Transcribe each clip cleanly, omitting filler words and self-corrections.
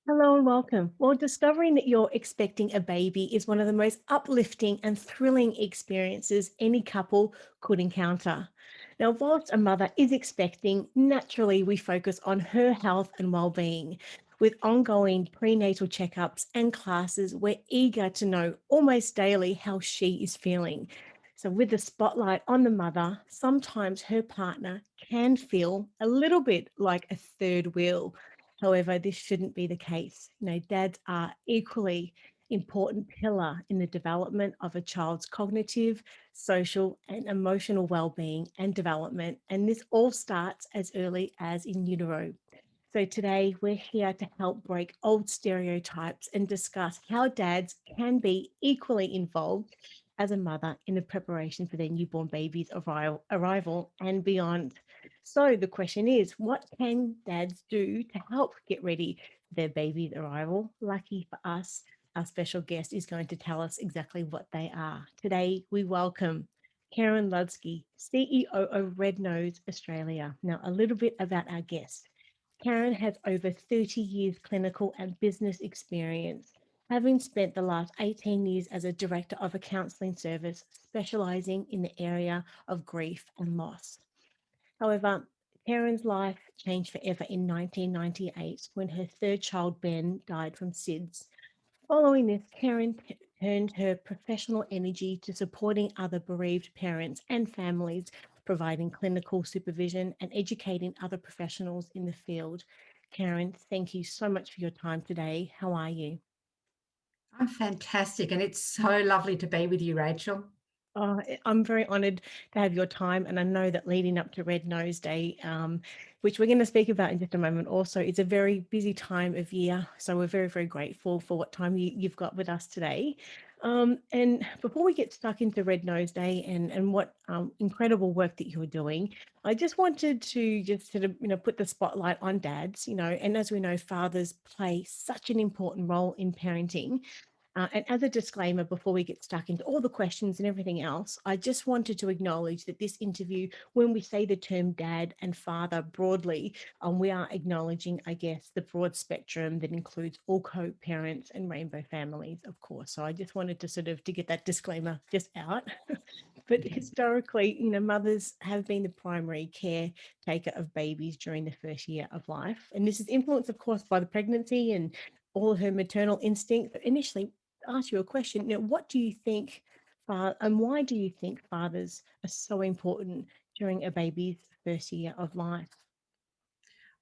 Hello and welcome. Well, discovering that you're expecting a baby is one of the most uplifting and thrilling experiences any couple could encounter. Now, whilst a mother is expecting, naturally we focus on her health and well-being. With ongoing prenatal checkups and classes, we're eager to know almost daily how she is feeling. So, with the spotlight on the mother, sometimes her partner can feel a little bit like a third wheel. However, this shouldn't be the case. Dads are equally important pillar in the development of a child's cognitive, social, and emotional well-being and development. And this all starts as early as in utero. So today we're here to help break old stereotypes and discuss how dads can be equally involved as a mother in the preparation for their newborn baby's arrival and beyond. So the question is, what can dads do to help get ready for their baby's arrival? Lucky for us, our special guest is going to tell us exactly what they are. Today we welcome Keren Ludski, CEO of Red Nose Australia. Now, a little bit about our guest. Karen has over 30 years clinical and business experience, having spent the last 18 years as a director of a counselling service specialising in the area of grief and loss. However, Karen's life changed forever in 1998 when her third child, Ben, died from SIDS. Following this, Karen turned her professional energy to supporting other bereaved parents and families, providing clinical supervision and educating other professionals in the field. Karen, thank you so much for your time today. How are you? I'm fantastic, and it's so lovely to be with you, Rachel. I'm very honoured to have your time, and I know that leading up to Red Nose Day, which we're going to speak about in just a moment, also is a very busy time of year. So we're very, very grateful for what time you've got with us today. And before we get stuck into Red Nose Day and what incredible work that you're doing, I just wanted to just sort of put the spotlight on dads. And as we know, fathers play such an important role in parenting. And as a disclaimer, before we get stuck into all the questions and everything else, I just wanted to acknowledge that this interview, when we say the term dad and father broadly, we are acknowledging, I guess, the broad spectrum that includes all co-parents and rainbow families, of course. So I just wanted to sort of to get that disclaimer just out. But historically, mothers have been the primary caretaker of babies during the first year of life. And this is influenced, of course, by the pregnancy and all of her maternal instincts. But initially, ask you a question. What do you think, and why do you think fathers are so important during a baby's first year of life?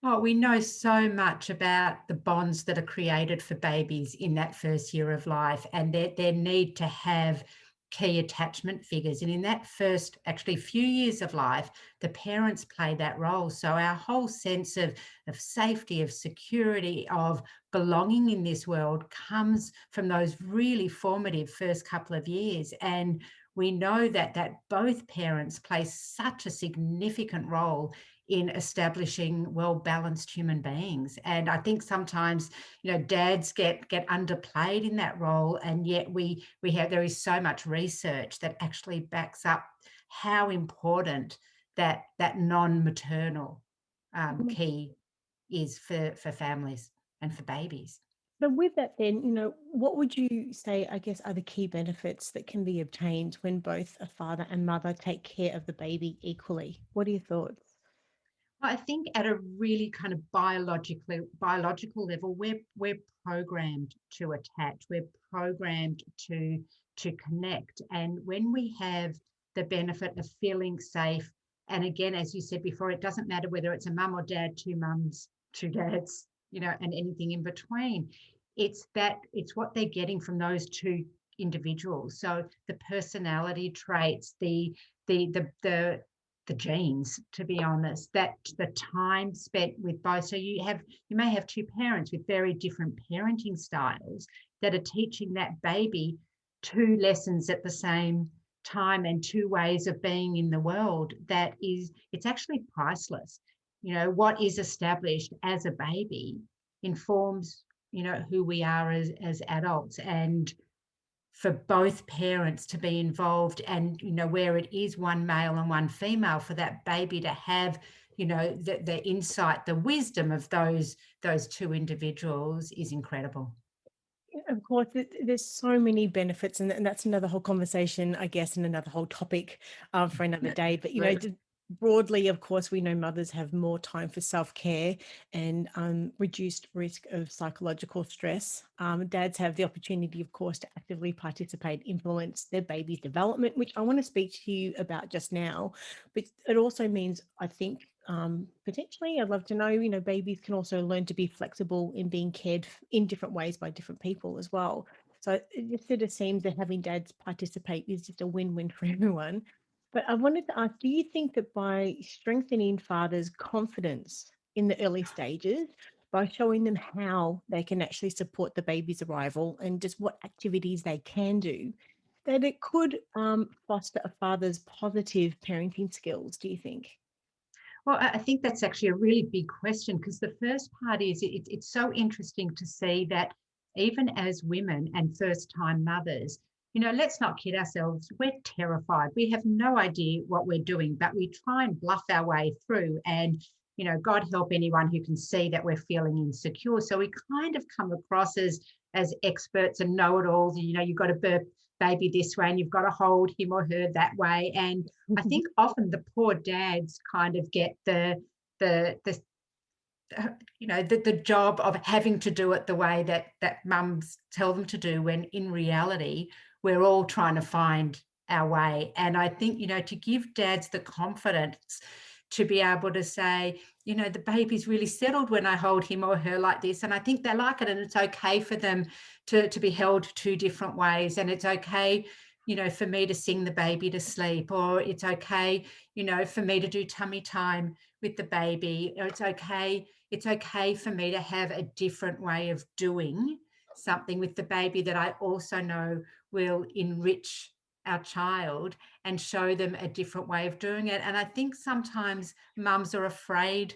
Oh, we know so much about the bonds that are created for babies in that first year of life and their need to have key attachment figures. And in that first, actually, few years of life, the parents play that role. So our whole sense of safety, of security, of belonging in this world comes from those really formative first couple of years. And we know that both parents play such a significant role in establishing well-balanced human beings. And I think sometimes, dads get underplayed in that role, and yet we have there is so much research that actually backs up how important that non-maternal key is for families and for babies. So with that then, what would you say, I guess, are the key benefits that can be obtained when both a father and mother take care of the baby equally? What are your thoughts? I think at a really kind of biological level, we're programmed to attach. We're programmed to connect. And when we have the benefit of feeling safe, and again, as you said before, it doesn't matter whether it's a mum or dad, two mums, two dads, and anything in between. It's what they're getting from those two individuals. So the personality traits, the genes, to be honest, that the time spent with both. So you may have two parents with very different parenting styles that are teaching that baby two lessons at the same time and two ways of being in the world. It's actually priceless. What is established as a baby informs, who we are as adults. And for both parents to be involved, and where it is one male and one female, for that baby to have the insight, the wisdom of those two individuals is incredible. Of course, there's so many benefits, and that's another whole conversation, I guess, and another whole topic for another day. But Right. just broadly, of course, we know mothers have more time for self-care and reduced risk of psychological stress. Dads have the opportunity, of course, to actively participate, influence their baby's development, which I want to speak to you about just now. But it also means, I think, potentially, I'd love to know, babies can also learn to be flexible in being in different ways by different people as well. So it just sort of seems that having dads participate is just a win-win for everyone. But I wanted to ask, do you think that by strengthening fathers' confidence in the early stages, by showing them how they can actually support the baby's arrival and just what activities they can do, that it could foster a father's positive parenting skills, do you think? Well, I think that's actually a really big question, because the first part is it's so interesting to see that even as women and first time mothers, let's not kid ourselves, we're terrified. We have no idea what we're doing, but we try and bluff our way through. And, God help anyone who can see that we're feeling insecure. So we kind of come across as experts and know it alls. You've got to birth baby this way and you've got to hold him or her that way. And I think often the poor dads kind of get the the job of having to do it the way that mums tell them to do, when in reality we're all trying to find our way. And I think, to give dads the confidence to be able to say, the baby's really settled when I hold him or her like this, and I think they like it, and it's okay for them to be held two different ways, and it's okay, for me to sing the baby to sleep, or it's okay, for me to do tummy time with the baby, or it's okay for me to have a different way of doing something with the baby that I also know will enrich our child and show them a different way of doing it. And I think sometimes mums are afraid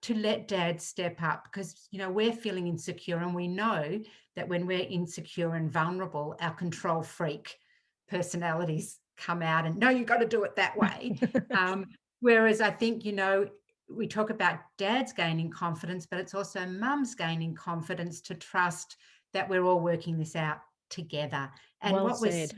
to let dad step up, because we're feeling insecure, and we know that when we're insecure and vulnerable, our control freak personalities come out and, no, you got to do it that way. Whereas I think, we talk about dads gaining confidence, but it's also mums gaining confidence to trust that we're all working this out together. And Well said.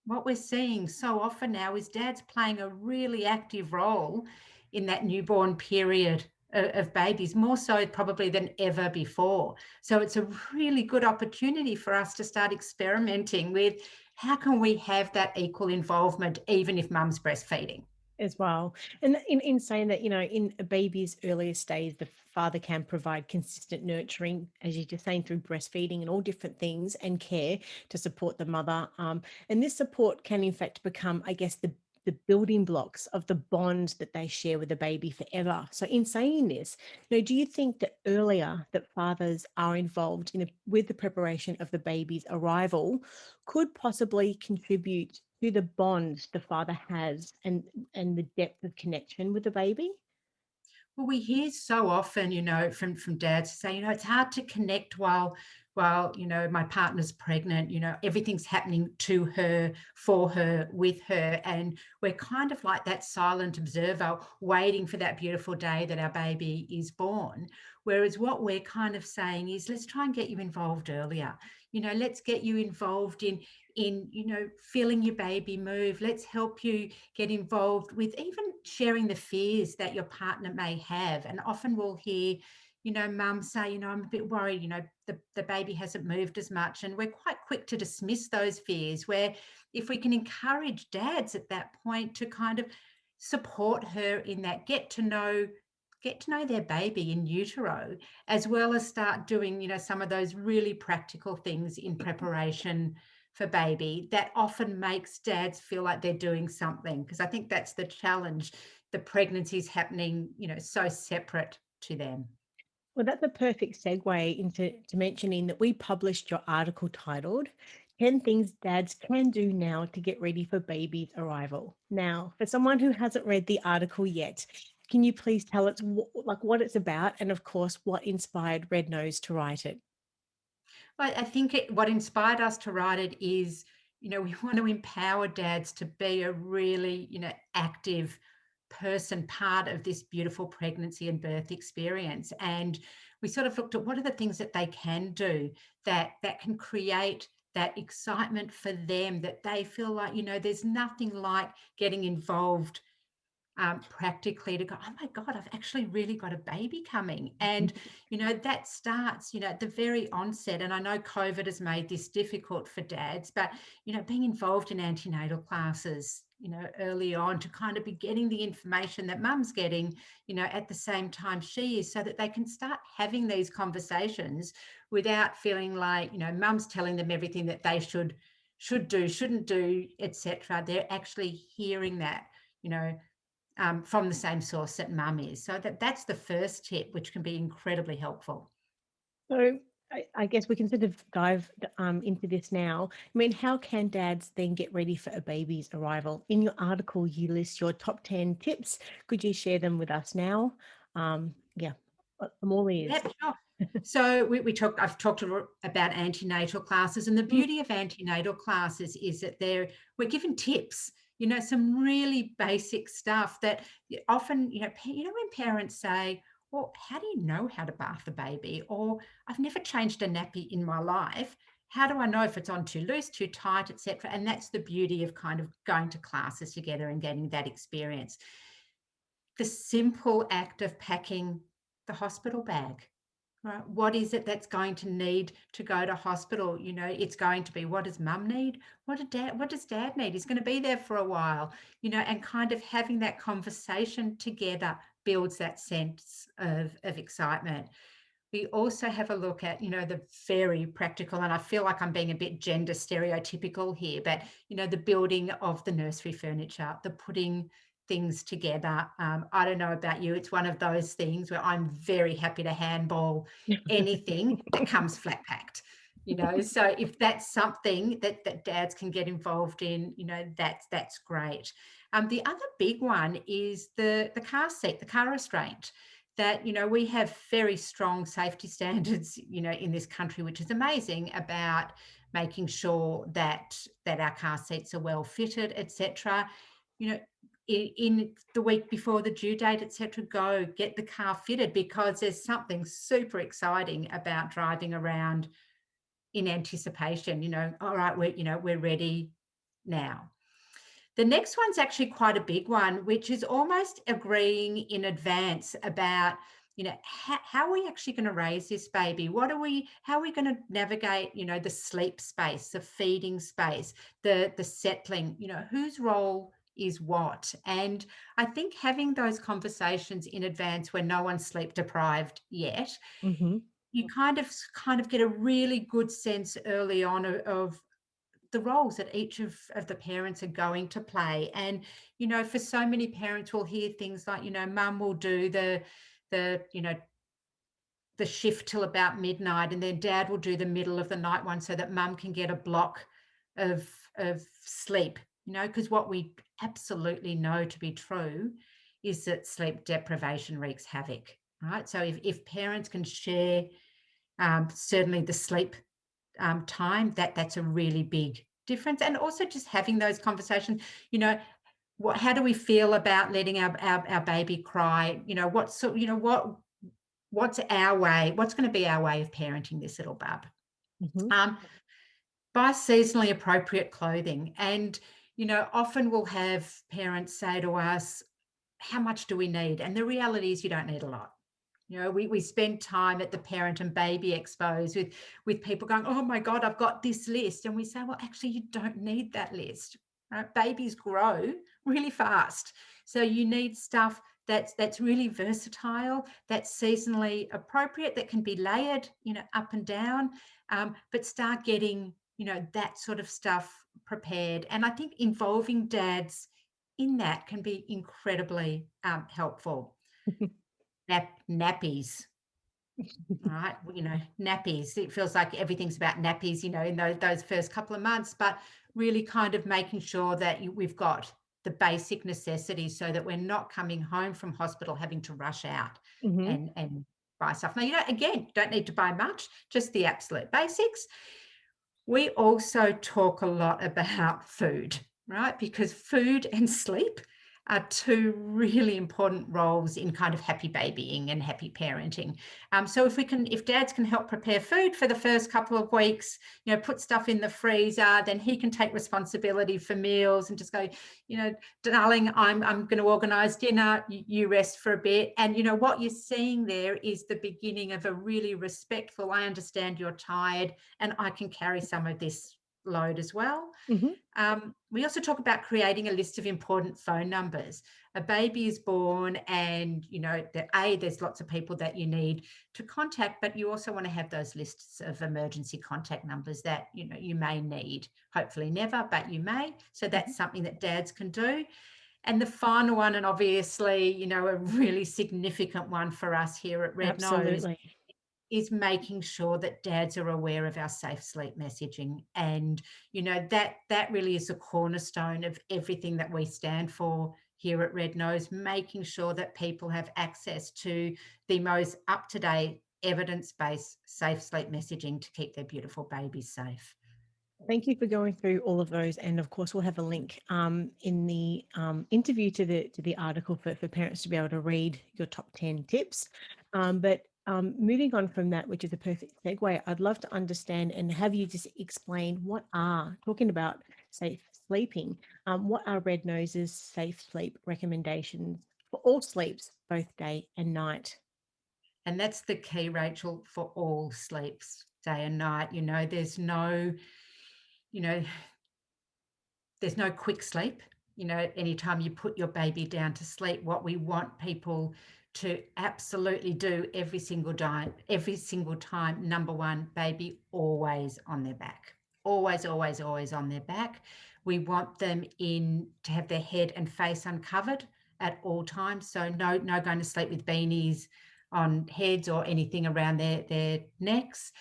what we're seeing so often now is dads playing a really active role in that newborn period of babies, more so probably than ever before. So it's a really good opportunity for us to start experimenting with how can we have that equal involvement, even if mum's breastfeeding. As well. And in saying that, in a baby's earliest days, the father can provide consistent nurturing, as you're just saying, through breastfeeding and all different things and care to support the mother. And this support can, in fact, become, I guess, the building blocks of the bond that they share with the baby forever. So, in saying this, do you think that earlier that fathers are involved with the preparation of the baby's arrival could possibly contribute to the bond the father has and the depth of connection with the baby? Well, we hear so often, from dads say, it's hard to connect while my partner's pregnant. Everything's happening to her, for her, with her, and we're kind of like that silent observer, waiting for that beautiful day that our baby is born. Whereas what we're kind of saying is, let's try and get you involved earlier. Let's get you involved in feeling your baby move. Let's help you get involved with even sharing the fears that your partner may have. And often we'll hear, mum say, I'm a bit worried, the baby hasn't moved as much. And we're quite quick to dismiss those fears, where if we can encourage dads at that point to kind of support her in that, get to know their baby in utero, as well as start doing, some of those really practical things in preparation for baby, that often makes dads feel like they're doing something. Because I think that's the challenge. The pregnancy is happening, so separate to them. Well, that's a perfect segue into mentioning that we published your article titled 10 Things Dads Can Do Now to Get Ready for Baby's Arrival. Now, for someone who hasn't read the article yet, can you please tell us what it's about and, of course, what inspired Red Nose to write it? I think what inspired us to write it is, we want to empower dads to be a really, active person part of this beautiful pregnancy and birth experience. And we sort of looked at what are the things that they can do that can create that excitement for them, that they feel like, there's nothing like getting involved practically to go, oh my God, I've actually really got a baby coming. And, that starts, at the very onset. And I know COVID has made this difficult for dads, but, being involved in antenatal classes, early on to kind of be getting the information that mum's getting, at the same time she is, so that they can start having these conversations without feeling like, mum's telling them everything that they should do, shouldn't do, etc. They're actually hearing that, from the same source that mum is. So that's the first tip, which can be incredibly helpful. So I guess we can sort of dive into this now. I mean, how can dads then get ready for a baby's arrival? In your article, you list your top 10 tips. Could you share them with us now? Yeah, I'm all ears. Yep, sure. So I've talked about antenatal classes, and the Mm. beauty of antenatal classes is that we're given tips, some really basic stuff that often, when parents say, well, how do you know how to bath a baby? Or I've never changed a nappy in my life. How do I know if it's on too loose, too tight, etc.? And that's the beauty of kind of going to classes together and getting that experience. The simple act of packing the hospital bag. Right. What is it that's going to need to go to hospital? It's going to be, what does mum need? What does dad need? He's going to be there for a while, and kind of having that conversation together builds that sense of excitement. We also have a look at, the very practical, and I feel like I'm being a bit gender stereotypical here, but, the building of the nursery furniture, the putting things together. I don't know about you. It's one of those things where I'm very happy to handball anything that comes flat packed. So if that's something that dads can get involved in, that's great. The other big one is the car seat, the car restraint. That we have very strong safety standards, in this country, which is amazing, about making sure that our car seats are well fitted, etc. In the week before the due date, etc., go get the car fitted, because there's something super exciting about driving around in anticipation. All right, we're ready now. The next one's actually quite a big one, which is almost agreeing in advance about, how are we actually going to raise this baby? How are we going to navigate, the sleep space, the feeding space, the settling, whose role is what? And I think having those conversations in advance when no one's sleep deprived yet, Mm-hmm. you kind of get a really good sense early on of the roles that each of the parents are going to play. And, for so many parents will hear things like, mum will do the shift till about midnight, and then dad will do the middle of the night one, so that mum can get a block of sleep, because what we absolutely know to be true is that sleep deprivation wreaks havoc, right? So if parents can share certainly the sleep time, that's a really big difference. And also just having those conversations, how do we feel about letting our baby cry? What's our way? What's going to be our way of parenting this little bub? Mm-hmm. Buy seasonally appropriate clothing. And, often we'll have parents say to us, how much do we need? And the reality is you don't need a lot. We spend time at the parent and baby expos with people going, oh my God, I've got this list. And we say, well, actually, you don't need that list. Right? Babies grow really fast. So you need stuff that's really versatile, that's seasonally appropriate, that can be layered, up and down, but start getting, that sort of stuff prepared. And I think involving dads in that can be incredibly helpful. Nappies. All right. Nappies. It feels like everything's about nappies, in those first couple of months, but really kind of making sure that we've got the basic necessities, so that we're not coming home from hospital having to rush out Mm-hmm. and buy stuff. Now, again, don't need to buy much, just the absolute basics. We also talk a lot about food, right? Because food and sleep are two really important roles in kind of happy babying and happy parenting. So if dads can help prepare food for the first couple of weeks, put stuff in the freezer, then he can take responsibility for meals and just go, darling, I'm going to organize dinner. You rest for a bit. And what you're seeing there is the beginning of a really respectful, I understand you're tired and I can carry some of this load as well. Hmm. We also talk about creating a list of important phone numbers. A baby is born, and there's lots of people that you need to contact, but you also want to have those lists of emergency contact numbers that you may need. Hopefully never, but you may. So Hmm. that's something that dads can do. And the final one, and obviously, a really significant one for us here at Red Nose, Absolutely. is making sure that dads are aware of our safe sleep messaging. And that really is a cornerstone of everything that we stand for here at Red Nose, making sure that people have access to the most up-to-date evidence-based safe sleep messaging to keep their beautiful babies safe. Thank you for going through all of those, and of course, we'll have a link in the interview to the article for parents to be able to read your top 10 tips. But moving on from that, which is a perfect segue, I'd love to understand and have you just explain talking about safe sleeping. What are Red Nose's safe sleep recommendations for all sleeps, both day and night? And that's the key, Rachel, for all sleeps, day and night. You know, there's no quick sleep. Anytime you put your baby down to sleep, what we want people to absolutely do every single time, number one, baby always on their back. Always, always, always on their back. We want them to have their head and face uncovered at all times. So no going to sleep with beanies on heads or anything around their necks.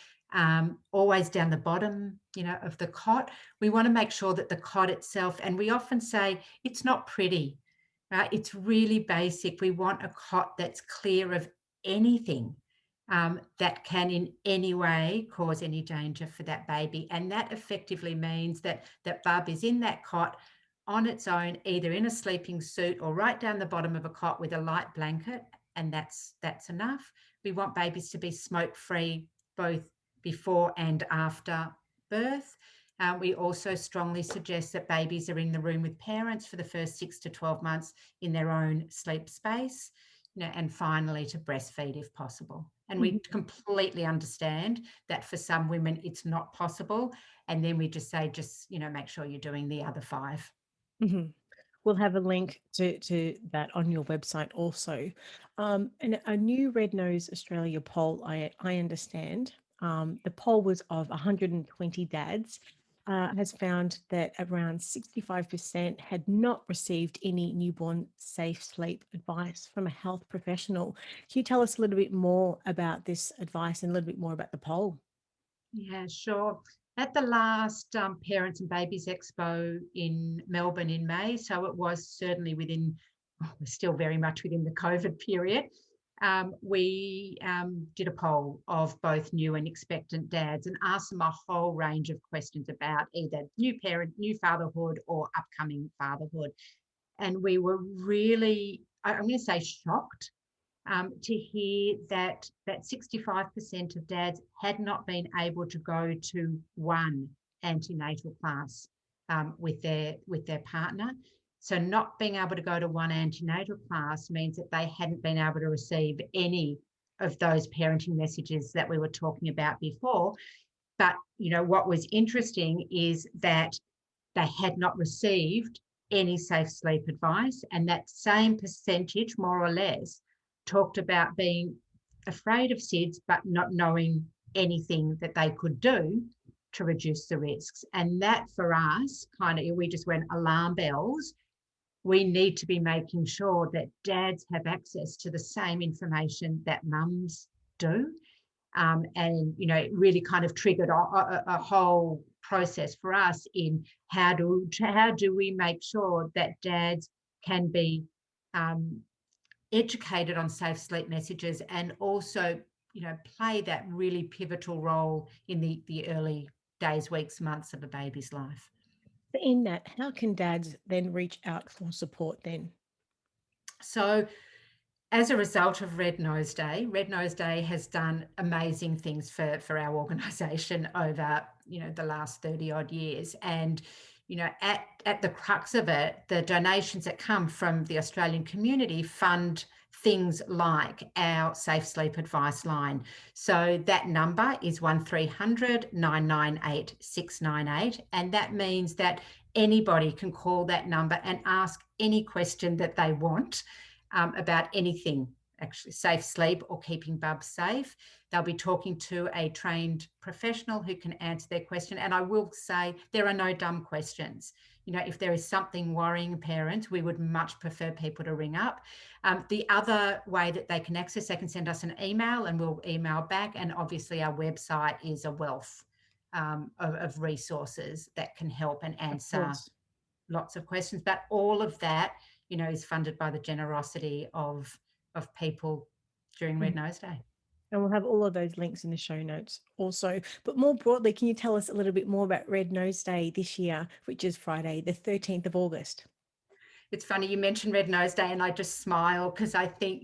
Always down the bottom, of the cot. We want to make sure that the cot itself, and we often say it's not pretty, right? It's really basic. We want a cot that's clear of anything that can in any way cause any danger for that baby. And that effectively means that bub is in that cot on its own, either in a sleeping suit or right down the bottom of a cot with a light blanket, and that's enough. We want babies to be smoke-free both before and after birth. We also strongly suggest that babies are in the room with parents for the first 6 to 12 months in their own sleep space, and finally to breastfeed if possible. And we completely understand that for some women it's not possible. And then we just say, make sure you're doing the other 5. Hmm. We'll have a link to that on your website also. And a new Red Nose Australia poll, I understand, the poll was of 120 dads, has found that around 65% had not received any newborn safe sleep advice from a health professional. Can you tell us a little bit more about this advice and a little bit more about the poll? Yeah, sure. At the last Parents and Babies Expo in Melbourne in May, so it was certainly we're still very much within the COVID period. We did a poll of both new and expectant dads and asked them a whole range of questions about either new fatherhood or upcoming fatherhood. And we were really, I'm going to say, shocked to hear that 65% of dads had not been able to go to one antenatal class with their partner. So not being able to go to one antenatal class means that they hadn't been able to receive any of those parenting messages that we were talking about before. But what was interesting is that they had not received any safe sleep advice, and that same percentage, more or less, talked about being afraid of SIDS but not knowing anything that they could do to reduce the risks. And that for us, we just went alarm bells. We need to be making sure that dads have access to the same information that mums do. And it really kind of triggered a whole process for us in how do we make sure that dads can be educated on safe sleep messages and also play that really pivotal role in the early days, weeks, months of a baby's life. In that, how can dads then reach out for support then? So as a result of Red Nose Day has done amazing things for our organisation over, the last 30 odd years. And, at the crux of it, the donations that come from the Australian community fund things like our Safe Sleep Advice line. So that number is 1300 998 698. And that means that anybody can call that number and ask any question that they want about anything, actually, safe sleep or keeping bubs safe. They'll be talking to a trained professional who can answer their question. And I will say there are no dumb questions. If there is something worrying parents, we would much prefer people to ring up. The other way that they can access, they can send us an email and we'll email back. And obviously our website is a wealth of resources that can help and Of answer course. lots of questions. But all of that, is funded by the generosity of people during Red Mhm. Nose Day. And we'll have all of those links in the show notes also. But more broadly, can you tell us a little bit more about Red Nose Day this year, which is Friday, the 13th of August? It's funny you mentioned Red Nose Day, and I just smile because I think,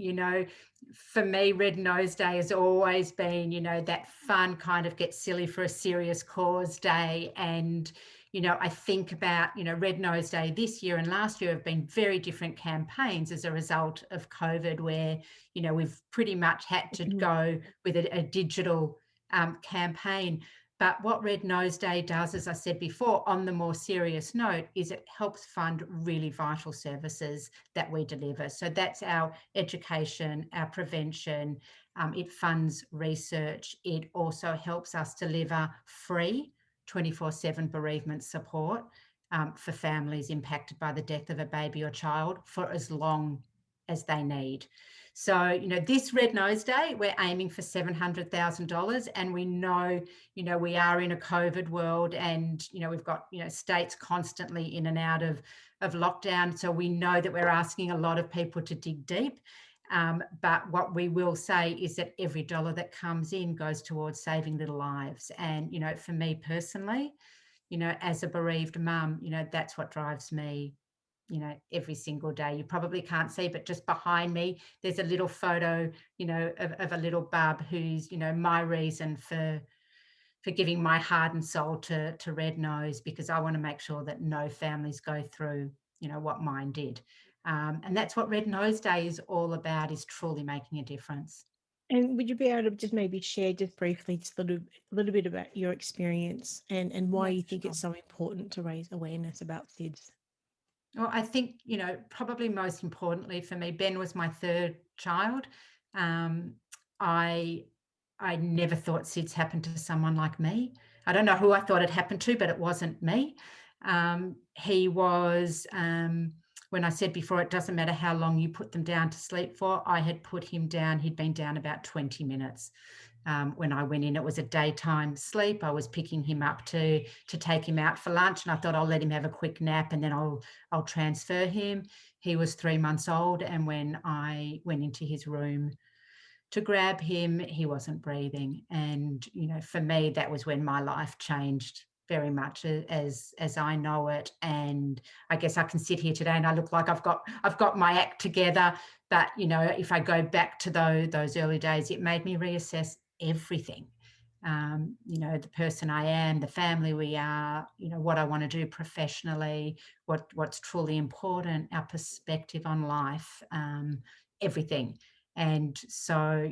for me, Red Nose Day has always been, that fun kind of get silly for a serious cause day. And, I think about, Red Nose Day this year and last year have been very different campaigns as a result of COVID, where, we've pretty much had to Mhm. go with a digital campaign. But what Red Nose Day does, as I said before, on the more serious note, is it helps fund really vital services that we deliver. So that's our education, our prevention. It funds research. It also helps us deliver free 24/7 bereavement support for families impacted by the death of a baby or child for as long as they need. So, this Red Nose Day, we're aiming for $700,000, and we know, we are in a COVID world, and, we've got, states constantly in and out of lockdown. So we know that we're asking a lot of people to dig deep. But what we will say is that every dollar that comes in goes towards saving little lives. And, for me personally, as a bereaved mum, that's what drives me, every single day. You probably can't see, but just behind me, there's a little photo, of a little bub who's, my reason for giving my heart and soul to Red Nose, because I want to make sure that no families go through, what mine did. And that's what Red Nose Day is all about, is truly making a difference. And would you be able to just maybe share just briefly just a little bit about your experience and why Yeah, you think sure. it's so important to raise awareness about SIDS? Well, I think, probably most importantly for me, Ben was my third child. Um, I I never thought SIDS happened to someone like me. I don't know who I thought it happened to, but it wasn't me. He was, when I said before, it doesn't matter how long you put them down to sleep for, I had put him down. He'd been down about 20 minutes. When I went in, it was a daytime sleep. I was picking him up to take him out for lunch, and I thought I'll let him have a quick nap and then I'll transfer him. He was 3 months old, and when I went into his room to grab him, he wasn't breathing. And, for me, that was when my life changed very much, as I know it. And I guess I can sit here today and I look like I've got my act together. But, if I go back to those early days, it made me reassess everything. The person I am, the family we are, what I want to do professionally, what's truly important, our perspective on life, everything. And so,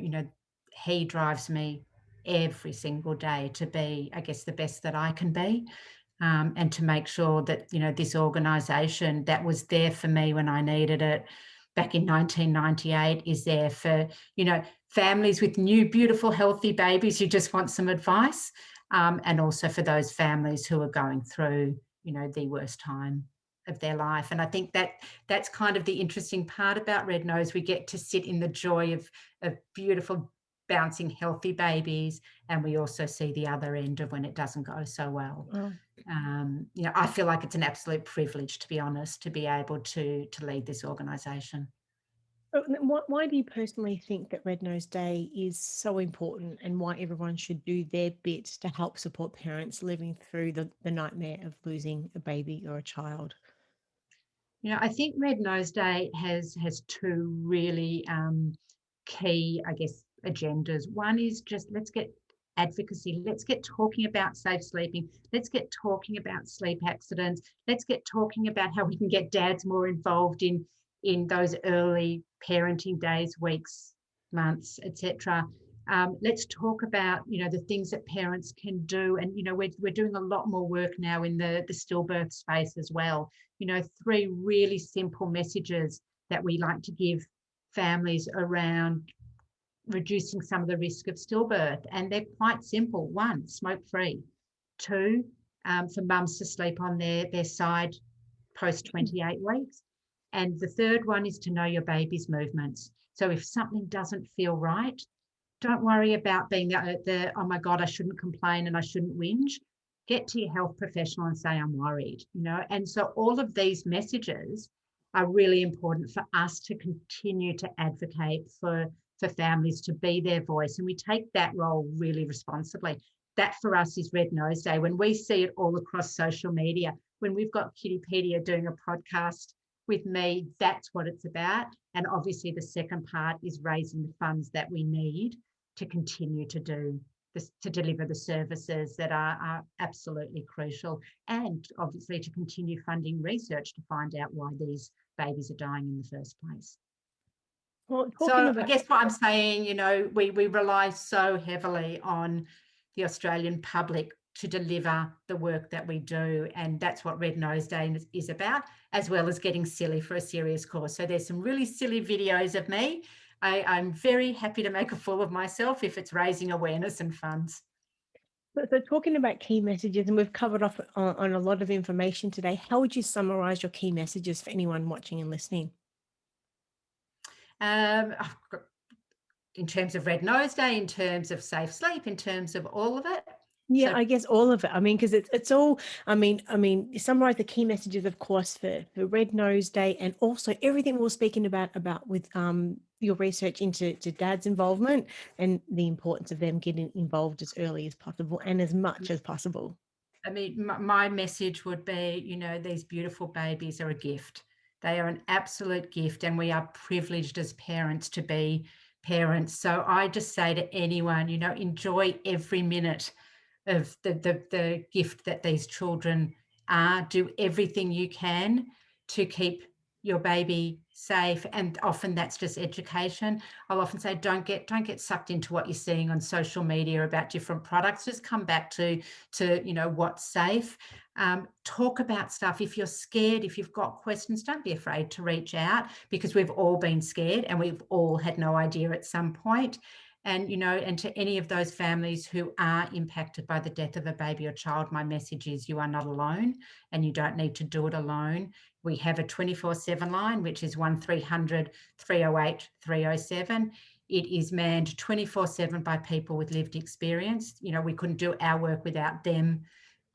he drives me every single day to be, I guess, the best that I can be. And to make sure that, this organisation that was there for me when I needed it back in 1998 is there for, families with new, beautiful, healthy babies who just want some advice. And also for those families who are going through, the worst time of their life. And I think that's kind of the interesting part about Red Nose. We get to sit in the joy of beautiful, bouncing, healthy babies, and we also see the other end of when it doesn't go so well. Oh. I feel like it's an absolute privilege, to be honest, to be able to lead this organisation. Why do you personally think that Red Nose Day is so important and why everyone should do their bit to help support parents living through the nightmare of losing a baby or a child? I think Red Nose Day has two really key, I guess, agendas. One is just let's get advocacy. Let's get talking about safe sleeping. Let's get talking about sleep accidents. Let's get talking about how we can get dads more involved in those early parenting days, weeks, months, etc. Let's talk about the things that parents can do, and we're doing a lot more work now in the stillbirth space as well. Three really simple messages that we like to give families around reducing some of the risk of stillbirth. And they're quite simple. One, smoke free. Two, for mums to sleep on their side post 28 weeks. And the third one is to know your baby's movements. So if something doesn't feel right, don't worry about being oh my God, I shouldn't complain and I shouldn't whinge. Get to your health professional and say, I'm worried, And so all of these messages are really important for us to continue to advocate for families to be their voice. And we take that role really responsibly. That for us is Red Nose Day. When we see it all across social media, when we've got Kittypedia doing a podcast with me, that's what it's about. And obviously the second part is raising the funds that we need to continue to do this, to deliver the services that are absolutely crucial, and obviously to continue funding research to find out why these babies are dying in the first place. Well, talking So I about guess what I'm saying, we rely so heavily on the Australian public to deliver the work that we do, and that's what Red Nose Day is about, as well as getting silly for a serious cause. So there's some really silly videos of me. I'm very happy to make a fool of myself if it's raising awareness and funds. so talking about key messages, and we've covered off on a lot of information today. How would you summarize your key messages for anyone watching and listening? In terms of Red Nose Day, in terms of safe sleep, in terms of all of it. Yeah, So, I guess all of it. I mean, because it's all. Summarize the key messages, of course, for Red Nose Day, and also everything we were speaking about with your research into dad's involvement and the importance of them getting involved as early as possible and as much as possible. I mean, my message would be, these beautiful babies are a gift. They are an absolute gift, and we are privileged as parents to be parents. So I just say to anyone, enjoy every minute of the gift that these children are. Do everything you can to keep your baby safe, and often that's just education. I'll often say don't get sucked into what you're seeing on social media about different products. Just come back to what's safe. Talk about stuff. If you're scared, if you've got questions, don't be afraid to reach out, because we've all been scared and we've all had no idea at some point. And, and to any of those families who are impacted by the death of a baby or child, my message is you are not alone, and you don't need to do it alone. We have a 24/7 line, which is 1300 308 307. It is manned 24/7 by people with lived experience. We couldn't do our work without them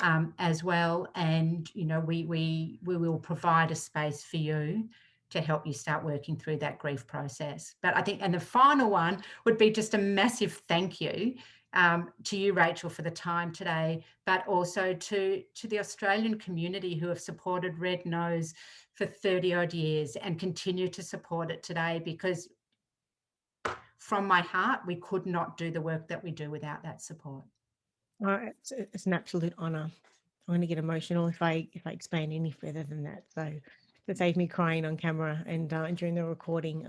as well. And, we will provide a space for you to help you start working through that grief process. But I think, and the final one would be just a massive thank you to you, Rachel, for the time today, but also to the Australian community who have supported Red Nose for 30 odd years and continue to support it today, because from my heart, we could not do the work that we do without that support. It's an absolute honor. I'm going to get emotional if I explain any further than that. So to save me crying on camera and during the recording,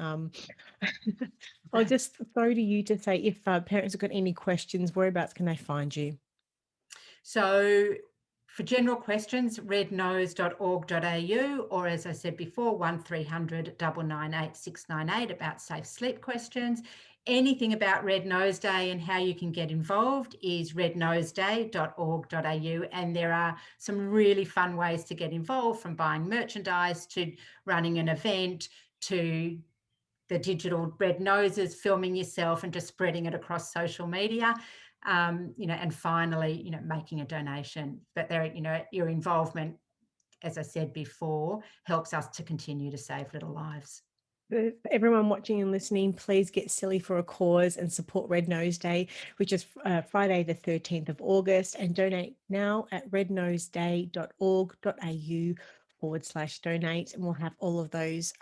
I'll just throw to you to say if parents have got any questions, whereabouts can they find you? So for general questions, rednose.org.au, or as I said before, 1300 998 698 about safe sleep questions. Anything about Red Nose Day and how you can get involved is rednoseday.org.au, and there are some really fun ways to get involved, from buying merchandise to running an event to the digital red noses, filming yourself and just spreading it across social media. And finally, making a donation. But there, your involvement, as I said before, helps us to continue to save little lives. For everyone watching and listening, please get silly for a cause and support Red Nose Day, which is Friday the 13th of August, and donate now at rednoseday.org.au www.wellbeing.com/donate. And we'll have all of those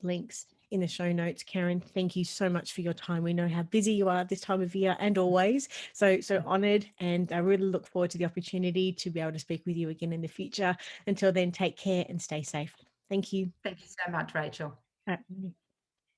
links in the show notes. Keren, thank you so much for your time. We know how busy you are this time of year and always. So honoured, and I really look forward to the opportunity to be able to speak with you again in the future. Until then, take care and stay safe. Thank you. Thank you so much, Rachel. All right.